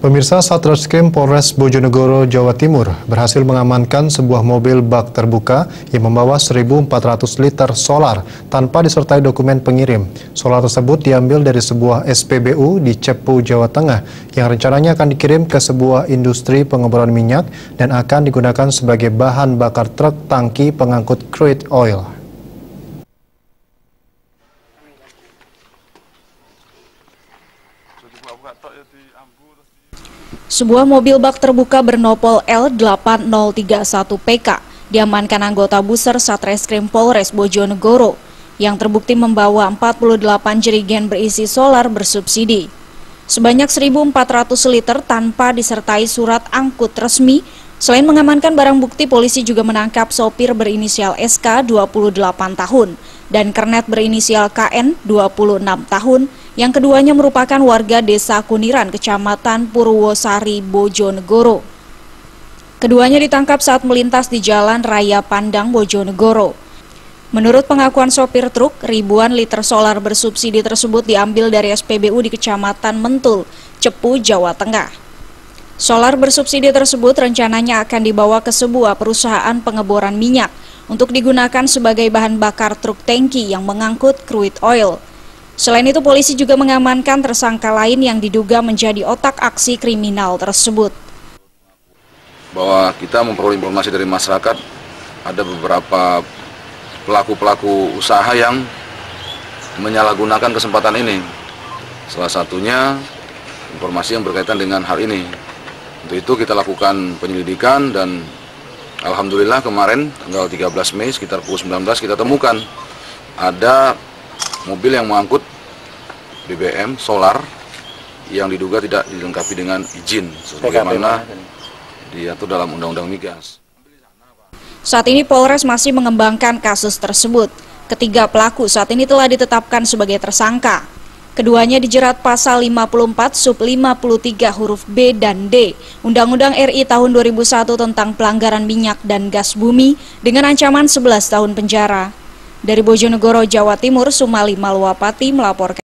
Pemirsa, Satreskrim Polres Bojonegoro, Jawa Timur berhasil mengamankan sebuah mobil bak terbuka yang membawa 1.400 liter solar tanpa disertai dokumen pengirim. Solar tersebut diambil dari sebuah SPBU di Cepu, Jawa Tengah yang rencananya akan dikirim ke sebuah industri pengeboran minyak dan akan digunakan sebagai bahan bakar truk tangki pengangkut crude oil. Sebuah mobil bak terbuka bernopol L8031PK diamankan anggota Buser Satreskrim Polres Bojonegoro yang terbukti membawa 48 jerigen berisi solar bersubsidi. Sebanyak 1.400 liter tanpa disertai surat angkut resmi. Selain mengamankan barang bukti, polisi juga menangkap sopir berinisial SK 28 tahun dan kernet berinisial KN 26 tahun yang keduanya merupakan warga Desa Kuniran, Kecamatan Purwosari, Bojonegoro. Keduanya ditangkap saat melintas di Jalan Raya Pandang, Bojonegoro. Menurut pengakuan sopir truk, ribuan liter solar bersubsidi tersebut diambil dari SPBU di Kecamatan Mentul, Cepu, Jawa Tengah. Solar bersubsidi tersebut rencananya akan dibawa ke sebuah perusahaan pengeboran minyak untuk digunakan sebagai bahan bakar truk tangki yang mengangkut crude oil. Selain itu, polisi juga mengamankan tersangka lain yang diduga menjadi otak aksi kriminal tersebut. Bahwa kita memperoleh informasi dari masyarakat, ada beberapa pelaku-pelaku usaha yang menyalahgunakan kesempatan ini. Salah satunya informasi yang berkaitan dengan hal ini. Untuk itu kita lakukan penyelidikan dan alhamdulillah kemarin tanggal 13 Mei sekitar pukul 19 kita temukan ada mobil yang mengangkut BBM solar yang diduga tidak dilengkapi dengan izin sebagaimana diatur dalam Undang-Undang Migas. Saat ini Polres masih mengembangkan kasus tersebut. Ketiga pelaku saat ini telah ditetapkan sebagai tersangka. Keduanya dijerat pasal 54 sub 53 huruf B dan D Undang-Undang RI tahun 2001 tentang pelanggaran minyak dan gas bumi dengan ancaman 11 tahun penjara. Dari Bojonegoro, Jawa Timur, Sumali Malwapati melaporkan.